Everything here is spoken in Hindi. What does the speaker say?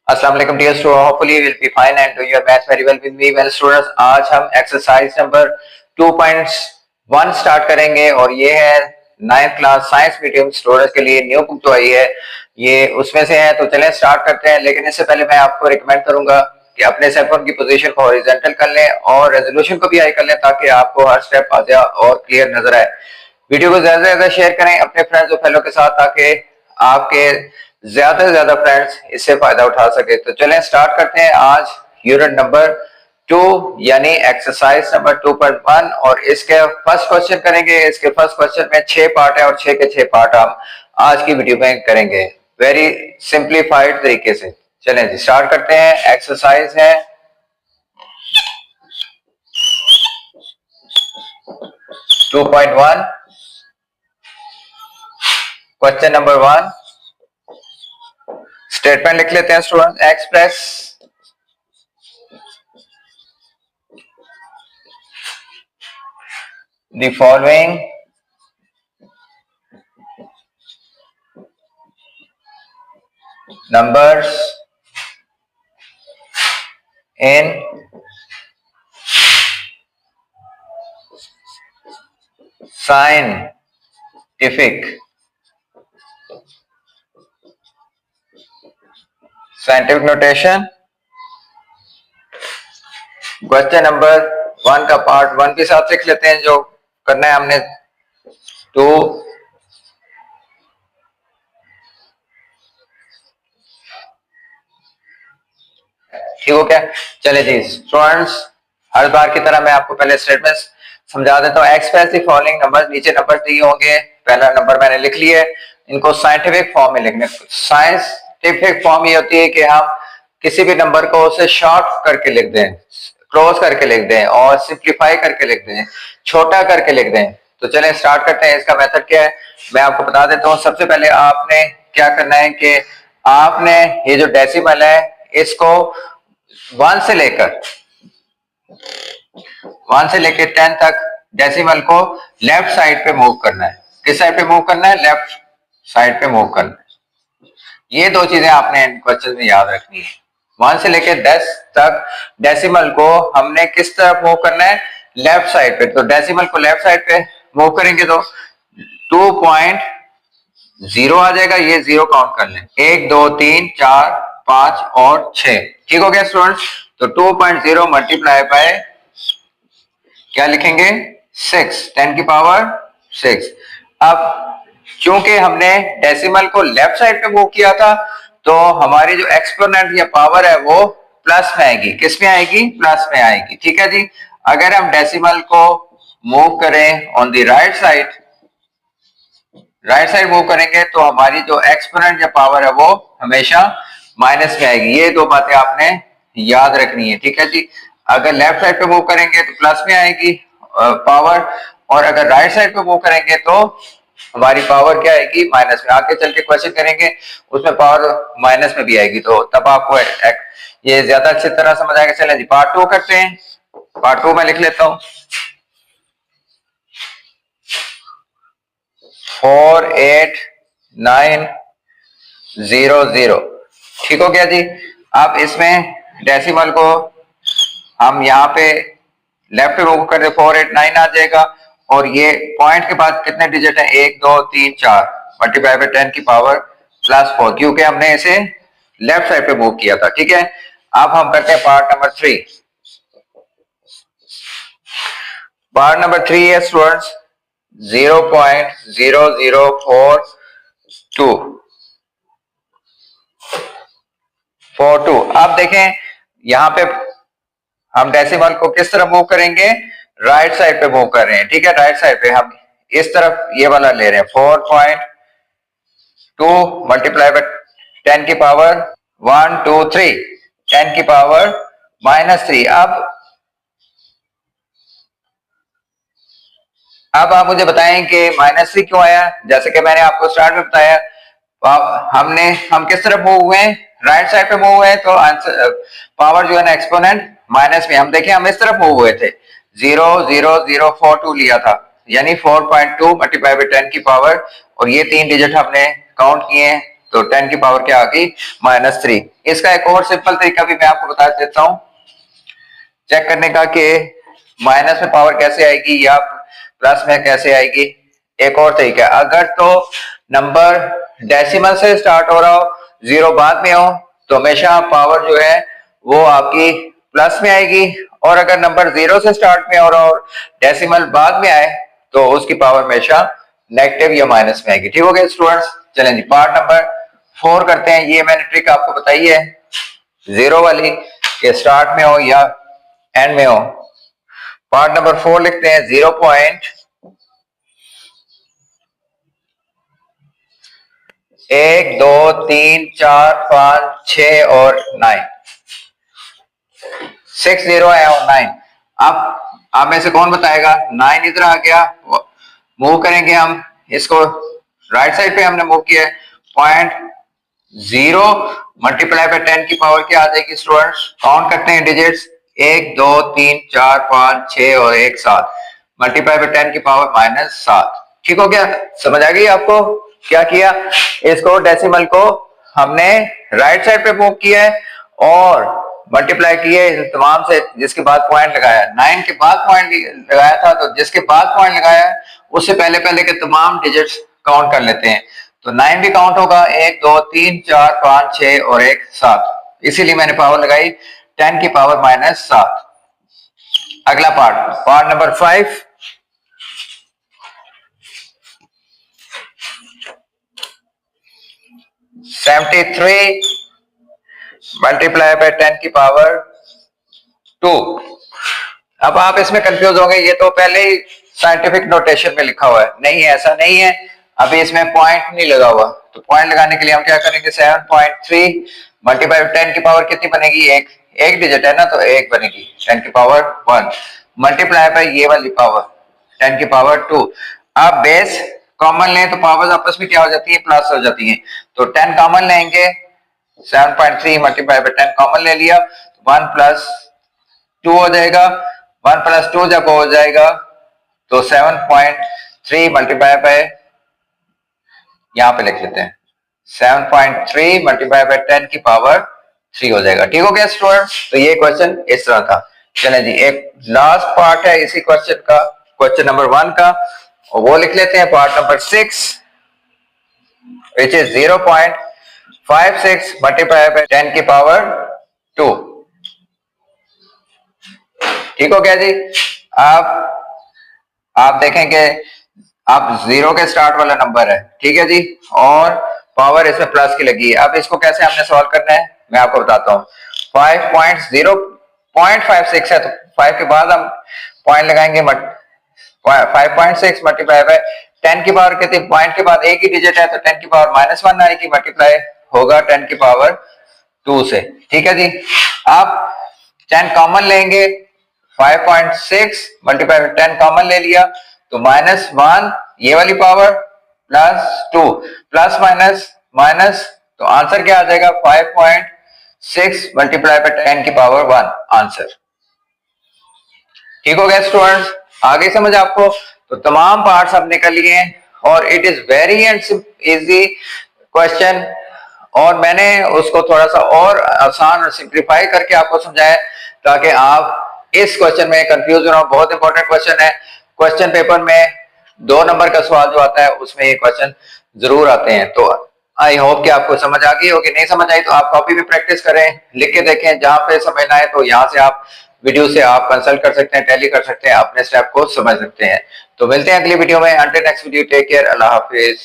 अस्सलाम वालेकुम dear student, hopefully you will be fine and doing your maths very well with me. Well students, आज हम एक्सरसाइज नंबर 2.1 स्टार्ट करेंगे और ये है 9th class science medium students के लिए न्यू बुक जो आई है, ये उसमें से है। तो चलें स्टार्ट करते हैं, लेकिन इससे पहले मैं आपको रिकमेंड करूंगा कि अपने सेल फोन की पोजीशन को हॉरिजॉन्टल कर लें और रेजोल्यूशन को भी हाई कर लें ताकि आपको हर स्टेप आ जाए और क्लियर नजर आए। वीडियो को ज्यादा से ज्यादा शेयर करें अपने फ्रेंड्स और फेलो के साथ ताकि आपके ज्यादा से ज्यादा फ्रेंड्स इससे फायदा उठा सके। तो चलें स्टार्ट करते हैं आज यूनिट नंबर 2 यानी एक्सरसाइज नंबर 2.1 और इसके फर्स्ट क्वेश्चन करेंगे। इसके फर्स्ट क्वेश्चन में 6 पार्ट है और 6 के 6 पार्ट हम आज की वीडियो में करेंगे वेरी सिंप्लीफाइड तरीके से। चलें जी स्टार्ट करते हैं। एक्सरसाइज है 2.1, क्वेश्चन नंबर 1। स्टेटमेंट लिख लेते हैं student. Express the following numbers in scientific notation। Question number 1 का पार्ट 1 के साथ लिख लेते हैं। जो करना है हमने 2 ठीक हो क्या। चले जी स्टूडेंट्स, हर बार की तरह मैं आपको पहले स्टेटमेंट समझा देता हूँ। एक्सप्रेस द फॉलोइंग नंबर, नीचे नंबर दिए होंगे। पहला नंबर मैंने लिख लिया है, इनको साइंटिफिक फॉर्म में लिखने। साइंटिफिक फॉर्म ये होती है कि हम किसी भी नंबर को उसे शॉर्ट करके लिख दें, क्लोज करके लिख दें और सिंप्लीफाई करके लिख दें, छोटा करके लिख दें। तो चलें स्टार्ट करते हैं। इसका मेथड क्या है मैं आपको बता देता हूँ। सबसे पहले आपने क्या करना है कि आपने ये जो डेसिमल है इसको 1 से लेकर 10 तक डेसिमल को लेफ्ट साइड पे मूव करना है। किस साइड पे मूव करना है? लेफ्ट साइड पे मूव करना है। ये दो चीजें आपने क्वेश्चन में याद रखनी है। 1 से लेकर 10 तक डेसिमल को हमने किस तरफ मूव करना है? लेफ्ट साइड पे। तो डेसिमल को लेफ्ट साइड पे मूव करेंगे तो 2.0 आ जाएगा। ये 0 काउंट कर लें, 1 2 3 4 5 और 6। ठीक हो गया स्टूडेंट्स। तो 2.0 मल्टीप्लाई बाय क्या लिखेंगे? 6, 10 की पावर 6। अब चूंकि हमने डेसिमल को लेफ्ट साइड पे मूव किया था तो हमारी जो एक्सपोनेंट या पावर है वो प्लस में आएगी। किस में आएगी? प्लस में आएगी। ठीक है जी। अगर हम डेसिमल को मूव करें on the right side move करेंगे तो हमारी जो एक्सपोनेंट या पावर है वो हमेशा माइनस में आएगी। ये दो बातें आपने याद रखनी है। ठीक है जी। अगर लेफ्ट साइड पे मूव करेंगे तो प्लस में आएगी पावर, और अगर राइट साइड पे मूव करेंगे तो हमारी पावर क्या आएगी? माइनस में। आगे चल के क्वेश्चन करेंगे उसमें पावर माइनस में भी आएगी, तो तब आपको ये ज्यादा अच्छी तरह समझ आएगा। चलें जी पार्ट 2 करते हैं। पार्ट 2 में लिख लेता हूं 48900। ठीक हो गया जी। अब इसमें डेसिमल को हम यहाँ पे लेफ्ट मूव कर दे 489 आ जाएगा, और ये पॉइंट के बाद कितने डिजिट है? 1 2 3 4 मल्टीप्लाई बाय 10 की पावर +4, क्योंकि हमने इसे लेफ्ट साइड पे मूव किया था। ठीक है। अब हम करते हैं पार्ट नंबर 3। पार्ट नंबर 3 है स्टूडेंट्स 0.0042। अब देखें यहां पे हम डेसिमल को किस तरफ मूव करेंगे? राइट साइड पे मूव कर रहे हैं। ठीक है। राइट साइड पे हम इस तरफ ये वाला ले रहे हैं 4.2 मल्टीप्लाई बाय 10 की पावर 1 2 3 10 की पावर -3। अब आप मुझे बताएं कि -3 क्यों आया? जैसे कि मैंने आपको स्टार्ट में बताया, हम किस तरफ मूव हुए? राइट साइड पे मूव हुए, तो आंसर पावर जो है ना एक्सपोनेंट माइनस में। हम देखें हम इस तरफ मूव हुए थे, 0.0042 लिया था, यानी 4.2 मल्टीप्लाई बाय 10 की पावर, और ये 3 डिजिट हमने काउंट किए हैं तो 10 की पावर क्या आ गई -3। इसका एक और सिंपल तरीका भी मैं आपको बता देता हूं चेक करने का कि माइनस में पावर कैसे आएगी या प्लस में कैसे आएगी। एक और तरीका, अगर तो नंबर डेसिमल से स्टार्ट हो रहा हो, जीरो बाद में हो, तो हमेशा पावर जो है वो आपकी प्लस में आएगी, और अगर नंबर जीरो से स्टार्ट में हो रहा हो, डेसिमल बाद में आए, तो उसकी पावर हमेशा नेगेटिव या माइनस में आएगी। ठीक हो गया स्टूडेंट्स। चलें जी, पार्ट नंबर 4 करते हैं। ये मैंने ट्रिक आपको बताई है जीरो वाली, कि स्टार्ट में हो या एंड में हो। पार्ट नंबर 4 लिखते हैं 0.1 2 3 4 5 6 और 9, 6 0 है और 9। अब आप में से कौन बताएगा? 9 इधर आ गया, मूव करेंगे हम इसको, राइट साइड पे हमने मूव किया। 0 मल्टीप्लाई बाय 10 की पावर क्या आ जाएगी स्टूडेंट्स? काउंट करते हैं डिजिट्स, 1 2 3 4 5 6 और 1 7, मल्टीप्लाई बाय 10 की पावर -7। ठीक हो गया? समझ आ गई आपको? क्या किया, इसको डेसिमल को हमने राइट साइड पे मूव किया है और मल्टीप्लाई किए तमाम से, जिसके बाद पॉइंट लगाया। 9 के बाद पॉइंट लगाया था, तो जिसके बाद पॉइंट लगाया उससे पहले पहले के तमाम डिजिट्स काउंट कर लेते हैं। तो 9 भी काउंट होगा, 1 2 3 4 5 6 और 1 7, इसीलिए मैंने पावर लगाई 10 की पावर -7। अगला part, part number 5। (73) multiply by 10 की पावर 2। अब आप इसमें कंफ्यूज होंगे, ये तो पहले ही साइंटिफिक नोटेशन में लिखा हुआ है। नहीं है, ऐसा नहीं है, अभी इसमें पॉइंट नहीं लगा हुआ। तो पॉइंट लगाने के लिए हम क्या करेंगे, 7.3 मल्टीप्लाई 10 की पावर कितनी बनेगी? एक डिजिट है ना, तो 1 बनेगी, 10 की पावर 1 मल्टीप्लाई बाय ये वाली पावर 10 की पावर 2। आप बेस कॉमन लें तो पावर्स आपस में क्या हो जाती है? प्लस हो जाती है। तो 10 कॉमन लेंगे, 7.3 मल्टीप्लाई बाय 10 कॉमन ले लिया, 1 + 2 हो जाएगा। 1 + 2 जब हो जाएगा तो 7.3 मल्टीप्लाई बाय, यहां पे लिख लेते हैं 7.3 मल्टीप्लाई बाय 10 की पावर 3 हो जाएगा। ठीक हो गया स्टूडेंट्स? तो ये क्वेश्चन इस तरह था। चलें जी, एक लास्ट पार्ट है इसी क्वेश्चन का, क्वेश्चन नंबर 1 का, और वो लिख लेते हैं part number 6, which is 0.56 multiply by 10 की पावर 2। ठीक हो गया जी? आप देखेंगे, आप जीरो के स्टार्ट वाला नंबर है, ठीक है जी, और पावर इसमें प्लस की लगी है। अब इसको कैसे हमने सॉल्व करना है मैं आपको बताता हूँ। 5.0.56 है, तो 5 के बाद हम पॉइंट लगाएंगे, 5.6 मल्टीप्लाई बाय 10 की पावर कितनी? पॉइंट के बाद एक ही डिजिट है, तो 10 की पावर -1 आएगी, मल्टीप्लाई होगा 10 की पावर 2 से। ठीक है जी? आप 10 कॉमन लेंगे, 5.6 मल्टीप्लाई बाय 10 कॉमन ले लिया, तो -1 ये वाली पावर +2 प्लस माइनस माइनस, तो आंसर क्या आ जाएगा? 5.6 मल्टीप्लाई बाय 10 की पावर 1 आंसर। ठीक हो गया स्टूडेंट्स? आगे समझ आपको? तो तमाम पार्ट्स हमने कर लिए हैं, और it is very and easy question, और मैंने उसको थोड़ा सा और आसान और सिंप्लीफाई करके आपको समझाया, ताकि आप इस क्वेश्चन में कंफ्यूज ना हो। बहुत इंपॉर्टेंट क्वेश्चन है। क्वेश्चन पेपर में 2 नंबर का सवाल जो आता है उसमें ये क्वेश्चन जरूर आते हैं। तो आई होप कि आपको समझ आ गई होगी। नहीं समझ आई तो आप कॉपी में प्रैक्टिस करें, लिख के देखें, जहां पे समझ ना आए तो यहाँ से आप वीडियो से आप कंसल्ट कर सकते हैं, टैली कर सकते हैं, अपने स्टेप को समझ सकते हैं। तो मिलते हैं अगली वीडियो में। Until next video, take care, Allah हाफिज।